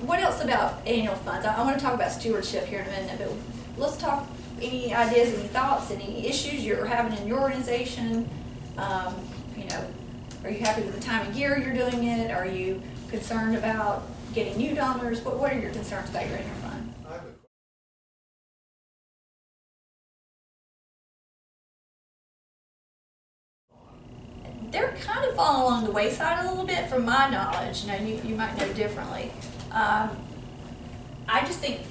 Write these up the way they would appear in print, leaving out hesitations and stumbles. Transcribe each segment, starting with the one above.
What else about annual funds? I want to talk about stewardship here in a minute, but let's talk any ideas, any thoughts, any issues you're having in your organization. You know, are you happy with the time of year you're doing it? Are you concerned about getting new donors? What are your concerns about your annual fund? They're kind of falling along the wayside a little bit from my knowledge. Now, you might know differently. I just think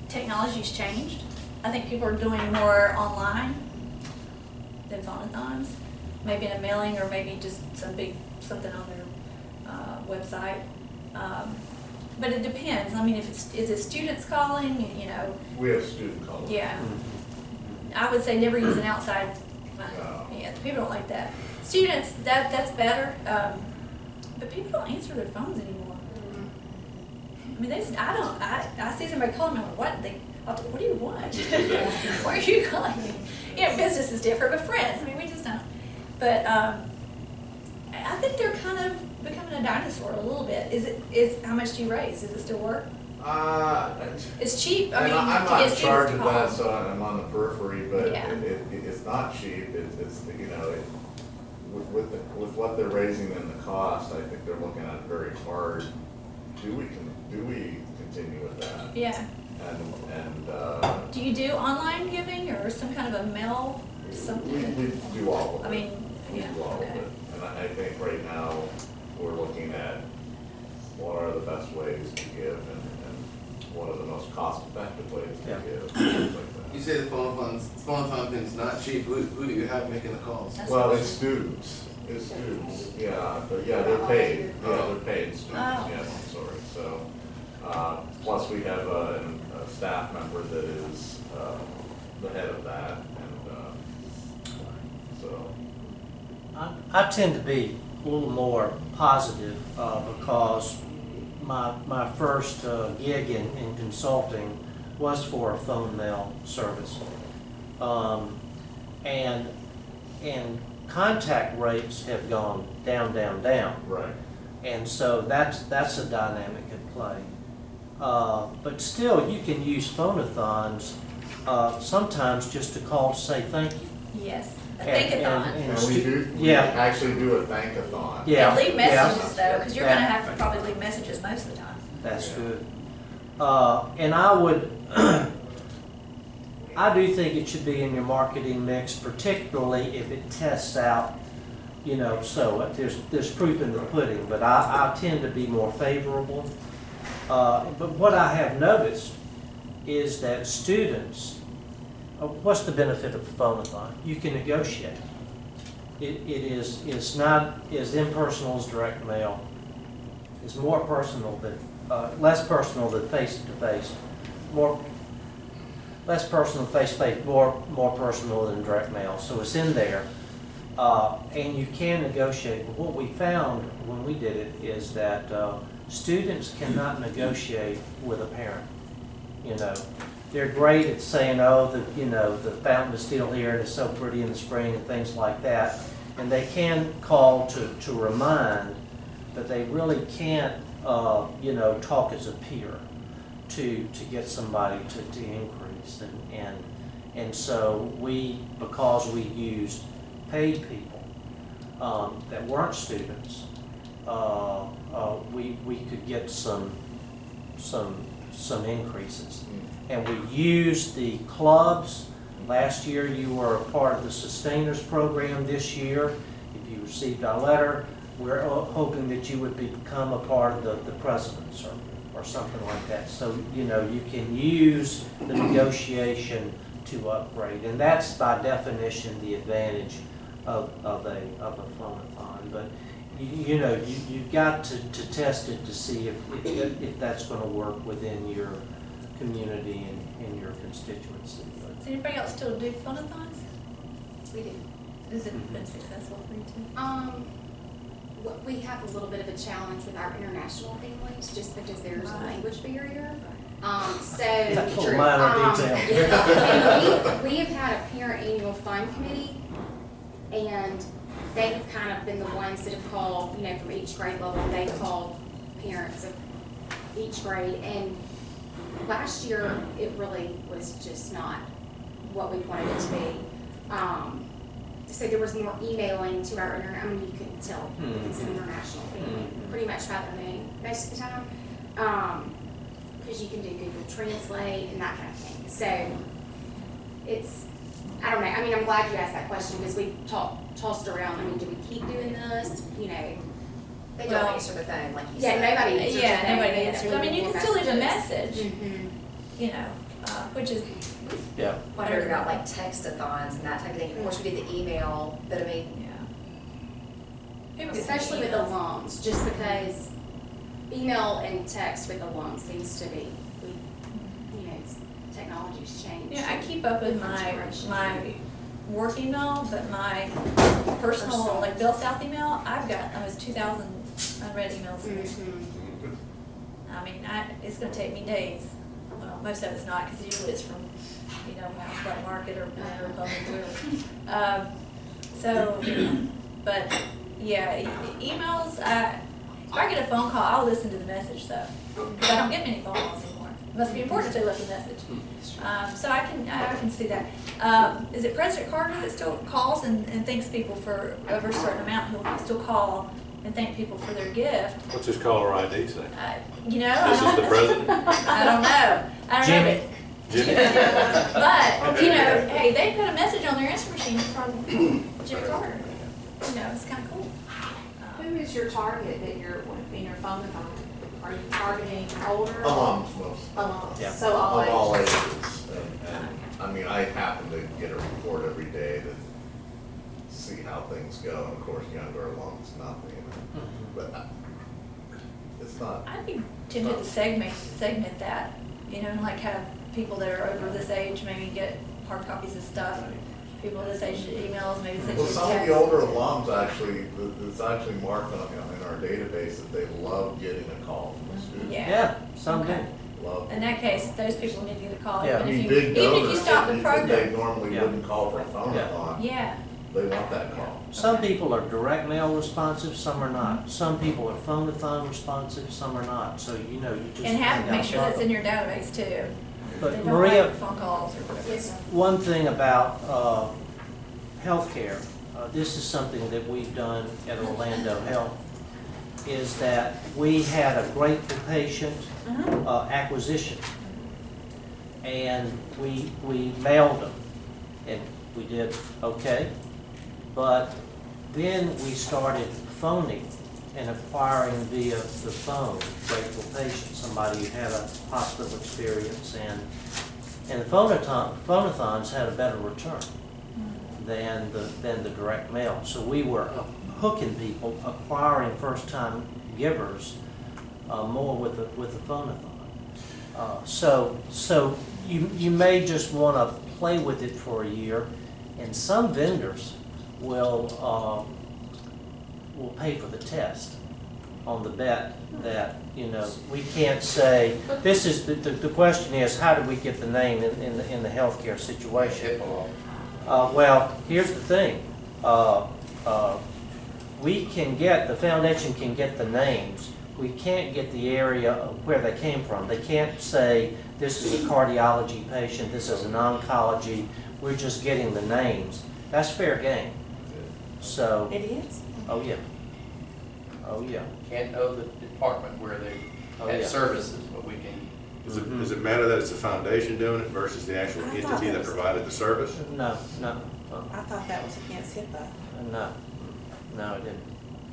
technology's changed. I think people are doing more online than phone-a-thons. Maybe in a mailing or maybe just something on their website. But it depends. I mean, is it students calling, you know? We have student calling. Yeah. I would say never use an outside. No. Yeah, people don't like that. Students, that's better. But people don't answer their phones anymore. I mean, I see somebody calling me, what do you want? Why are you calling me? You know, business is different, but friends, I mean, we just don't. But I think they're kind of becoming a dinosaur a little bit. Is how much do you raise? Does it still work? It's cheap. I mean, I'm not in charge of call. that, so I'm on the periphery, but Yeah. it's not cheap. It's you know, with what they're raising in the cost, I think they're looking at it very hard. Do we continue with that? Yeah. And do you do online giving or some kind of a mail? Something? We do all of it. I mean, we yeah. do all of it. And I think right now we're looking at what are the best ways to give and what are the most cost-effective ways to give. Things like that. You say the phone-a-thon is not cheap. Who do you have making the calls? Well, it's students. It's students. Yeah, but yeah, they're paid. Yeah, they're paid students. Oh. Yes, I'm sorry. So, plus we have a staff member that is the head of that, and so. I tend to be a little more positive because my first gig in consulting was for a phone mail service, and contact rates have gone down. Right. And so that's a dynamic at play. But still, you can use phone-a-thons sometimes just to call to say thank you. Yes. A thank-a-thon. And we actually do a thank-a-thon. Yeah. And leave messages though, because you're going to have to probably leave messages most of the time. That's good. And I do think it should be in your marketing mix, particularly if it tests out, you know, so there's proof in the pudding, but I tend to be more favorable. But what I have noticed is that students, what's the benefit of a phone-a-thon? You can negotiate. It's not as impersonal as direct mail. It's more personal than, less personal than face-to-face. Less personal face-to-face, more personal than direct mail. So it's in there, and you can negotiate. But what we found when we did it is that students cannot negotiate with a parent. You know, they're great at saying, "Oh, the fountain is still here and it's so pretty in the spring," and things like that. And they can call to remind, but they really can't, you know, talk as a peer to get somebody to increase. And so because we used paid people that weren't students, we could get some increases. And we used the clubs. Last year you were a part of the Sustainers program. This year, if you received our letter, we're hoping that you would become a part of the President's or something like that. So, you know, you can use the negotiation to upgrade. And that's by definition the advantage of a phone-a-thon. But you know, you've got to test it to see if that's going to work within your community and your constituency. Does anybody else still do phone-a-thons? We do. Has it been successful for you too? We have a little bit of a challenge with our international families just because there's a language barrier. That's a minor detail. And we have had a parent annual fund committee And they've kind of been the ones that have called, you know, from each grade level, they've called parents of each grade. And last year, it really was just not what we wanted it to be. So there was more emailing to our I mean, you couldn't tell if it's an international family, pretty much by their name most of the time. Because you can do Google Translate and that kind of thing. So it's, I don't know, I mean, I'm glad you asked that question because we tossed around, I mean, do we keep doing this, you know? They don't answer the phone like you Yeah, said. nobody answers. Yeah, the phone. nobody They answers. don't I mean, you leave can still leave a messages. message, you know, which is, Yeah. I heard about like text-a-thons and that type of thing. Of course, we did the email, but I mean, yeah. People get Especially with emails. alums, just because email and text with alums seems to be, you know, technology's changed. Yeah, I keep up with my work email, but my personal, like Bill South email, I've got almost 2,000 unread emails. Mhm. I mean, it's gonna take me days. Well, most of it's not, because usually it's from, you know, House Black Market or Banana Republic, whatever. So, but, yeah, emails, if I get a phone call, I'll listen to the message though, because I don't get many phone calls anymore. It must be important if they left a message. So I can see that. Is it President Carter that still calls and thanks people for over a certain amount? He'll still call and thank people for their gift. What's his caller ID say? You know, This is the president? I don't know. Jimmy. Jimmy? But, you know, hey, they put a message on their answer machine from Jimmy Carter. You know, it's kind of cool. Who is your target that you're, in your phone-a-thon? Are you targeting older? Alums most. Alums, Yeah. so all Of all ages. ages, and, I mean, I happen to get a report every day to see how things go, and of course, younger alums, nothing, but it's not. I'd be tempted to segment that, you know, and like have people that are over this age maybe get hard copies of stuff. People this age emails, maybe send you Well, text. some of the older alums actually, it's actually marked on, in our database that they love getting a call from a student. Yeah. Some do. Okay. Love. In that case, those people need to get a call, Yeah. even I mean, if big you donors, stop the they program. normally Yeah. wouldn't call for a phone-a-thon. Yeah, They want that call. Some people are direct mail responsive, some are not. Some people are phone-a-thon responsive, some are not. So, you know, you just. and kinda make gotta sure that's struggle. in your database too. They But don't Maria, like phone calls or whatever. Yes, sir. one thing about healthcare, this is something that we've done at Orlando Health, is that we had a grateful patient acquisition. And we mailed them, and we did okay. But then we started phoning and acquiring via the phone grateful patients, somebody who had a hospital experience, and the phone-a-thons had a better return than the direct mail. So we were hooking people, acquiring first-time givers more with the phone-a-thon. So you may just want to play with it for a year, and some vendors will pay for the test on the bet that, you know, we can't say, this is, the question is, how do we get the name in the healthcare situation? Well, here's the thing. We can get, the foundation can get the names. We can't get the area of where they came from. They can't say, this is a cardiology patient, this is an oncology. We're just getting the names. That's fair game. So, It is? oh yeah. Oh yeah. Can't know the department where they Oh, had yeah. services, but we can. Does it matter that it's the foundation doing it versus the actual I thought entity that that was- provided the service? No. I thought that was against HIPAA. No, it didn't.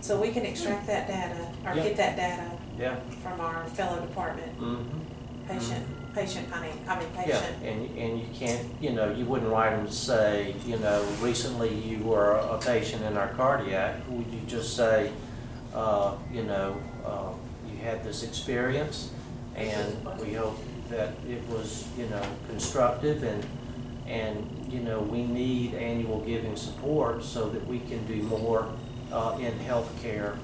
So we can extract that data, or Yeah. get that data Yeah. from our fellow department, patient Yeah, patient. and you can't, you know, you wouldn't write them to say, you know, recently you were a patient in our cardiac. Would you just say, you know, you had this experience, and we hope that it was, you know, constructive, and you know, we need annual giving support so that we can do more in healthcare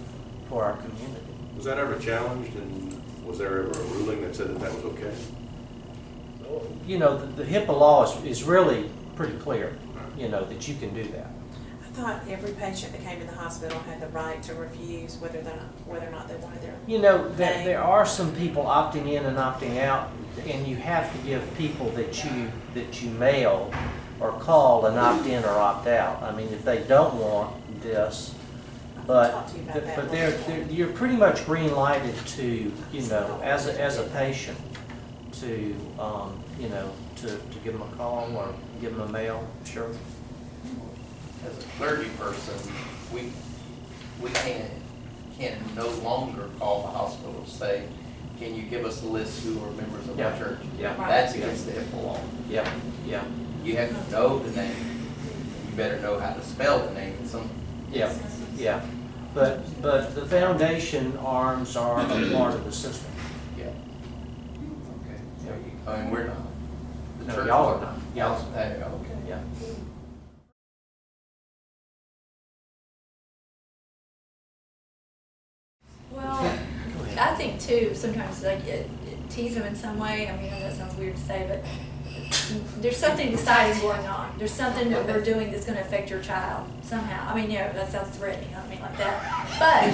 for our community. Was that ever challenged, and was there ever a ruling that said that that was okay? You know, the HIPAA law is really pretty clear, you know, that you can do that. I thought every patient that came in the hospital had the right to refuse whether or not they wanted their. You know, there are some people opting in and opting out, and you have to give people that you mail or call an opt in or opt out. I mean, if they don't want this, but you're pretty much green lighted to, you know, as a patient, to you know, to give them a call or give them a mail. Sure. As a clergy person, we can no longer call the hospital to say, can you give us a list who are members of Yeah. our church? Yeah. That's against the HIPAA law. Yeah, yeah, You have to know the name. You better know how to spell the name in some yeah, instances. yeah. But the foundation arms are a part of the system. Yeah. Okay. So I mean, we're not. The No, church y'all are are not. Y'all, okay. Yeah. Well, Go ahead. I think too, sometimes like tease them in some way. I mean, I know that sounds weird to say, but there's something exciting going on. There's something that we're doing that's going to affect your child somehow. I mean, you know, that sounds threatening. I don't mean like that. But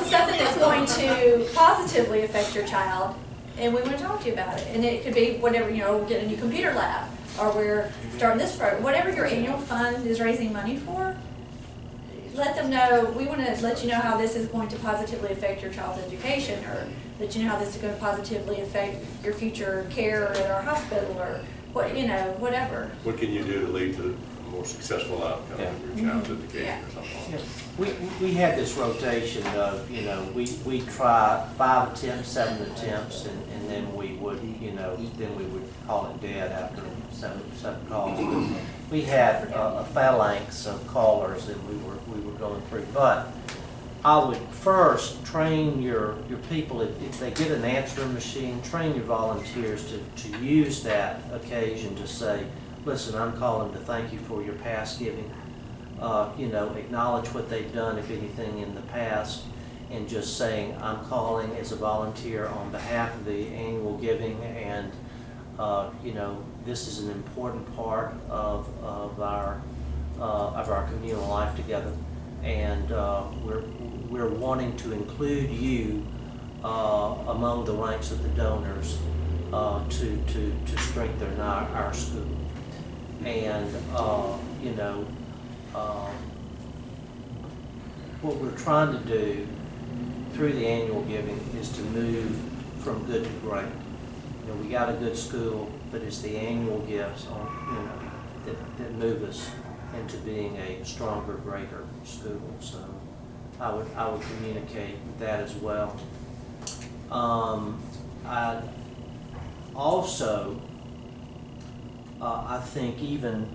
something that's going to positively affect your child, and we want to talk to you about it. And it could be whatever, you know, we're getting a new computer lab, or we're starting this program. Whatever your annual fund is raising money for, let them know, we want to let you know how this is going to positively affect your child's education, or let you know how this is going to positively affect your future care at our hospital, or what, you know, whatever. What can you do to lead to a more successful outcome Yeah. of your child's education Yeah. or something? Yeah. We had this rotation of, you know, we try 5 attempts, 7 attempts, and then we would, you know, then we would call it dead after seven calls. We had a phalanx of callers that we were going through, but I would first train your people, if they get an answering machine, train your volunteers to use that occasion to say, listen, I'm calling to thank you for your past giving. You know, acknowledge what they've done, if anything, in the past, and just saying, I'm calling as a volunteer on behalf of the annual giving, and you know, this is an important part of our communal life together, and we're wanting to include you among the ranks of the donors to strengthen our school. And you know, what we're trying to do through the annual giving is to move from good to great. You know, we got a good school, but it's the annual gifts that move us into being a stronger, greater school. So I would communicate that as well. I also, I think even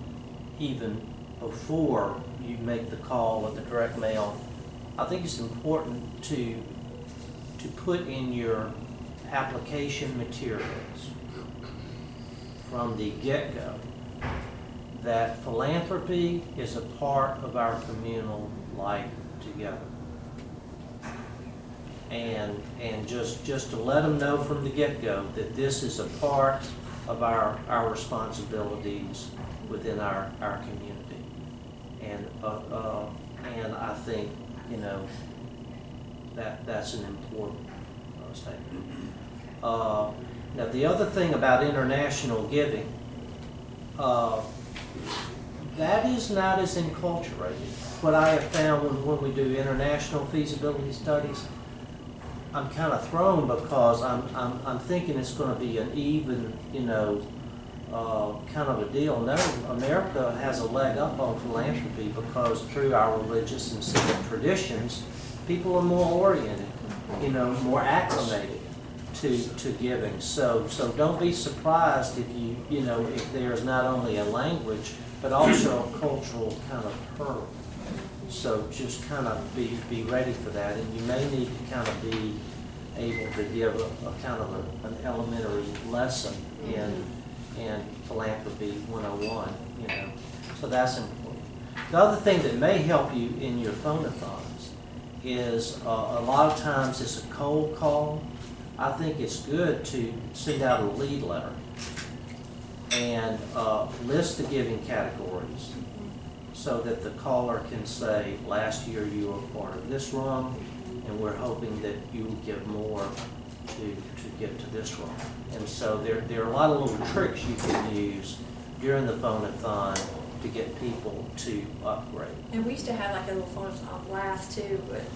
before you make the call with the direct mail, I think it's important to put in your application materials from the get-go that philanthropy is a part of our communal life together. And just to let them know from the get-go that this is a part of our responsibilities within our community. And I think, you know, that's an important statement. Now the other thing about international giving, that is not as enculturated. What I have found when we do international feasibility studies, I'm kind of thrown because I'm thinking it's going to be an even, you know, kind of a deal. No, America has a leg up on philanthropy because through our religious and civic traditions, people are more oriented, you know, more acclimated to giving. So don't be surprised if you know, if there's not only a language but also a cultural kind of hurdle. So just kind of be ready for that, and you may need to kind of be able to give a kind of an elementary lesson in philanthropy 101, you know. So that's important. The other thing that may help you in your phone-a-thons is a lot of times it's a cold call. I think it's good to send out a lead letter and list the giving categories so that the caller can say, last year you were part of this rung, and we're hoping that you will give more to get to this rung. And so there are a lot of little tricks you can use during the phone-a-thon to get people to upgrade. And we used to have like a little phone-a-thon blast too, with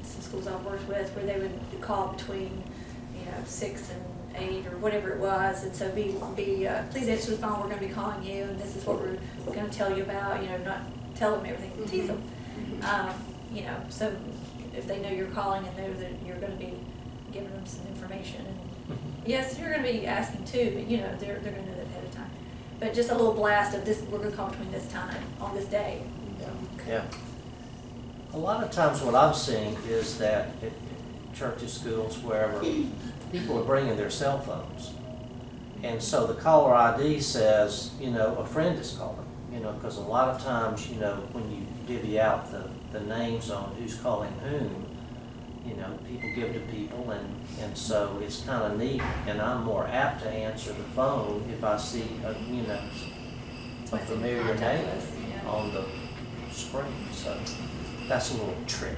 some schools I've worked with, where they would call between, 6 and 8 or whatever it was, and so please answer the phone, we're gonna be calling you, and this is what we're gonna tell you about, not tell them everything, tease them. So if they know you're calling and know that you're gonna be giving them some information, and yes, you're gonna be asking too, but they're gonna know that ahead of time. But just a little blast of this, we're gonna call between this time, on this day. Yeah. A lot of times what I'm seeing is that at churches, schools, wherever, people are bringing their cell phones. And so the caller ID says, a friend is calling, because a lot of times, when you divvy out the names on who's calling whom, people give to people, and so it's kind of neat, and I'm more apt to answer the phone if I see a familiar name on the screen, so that's a little trick.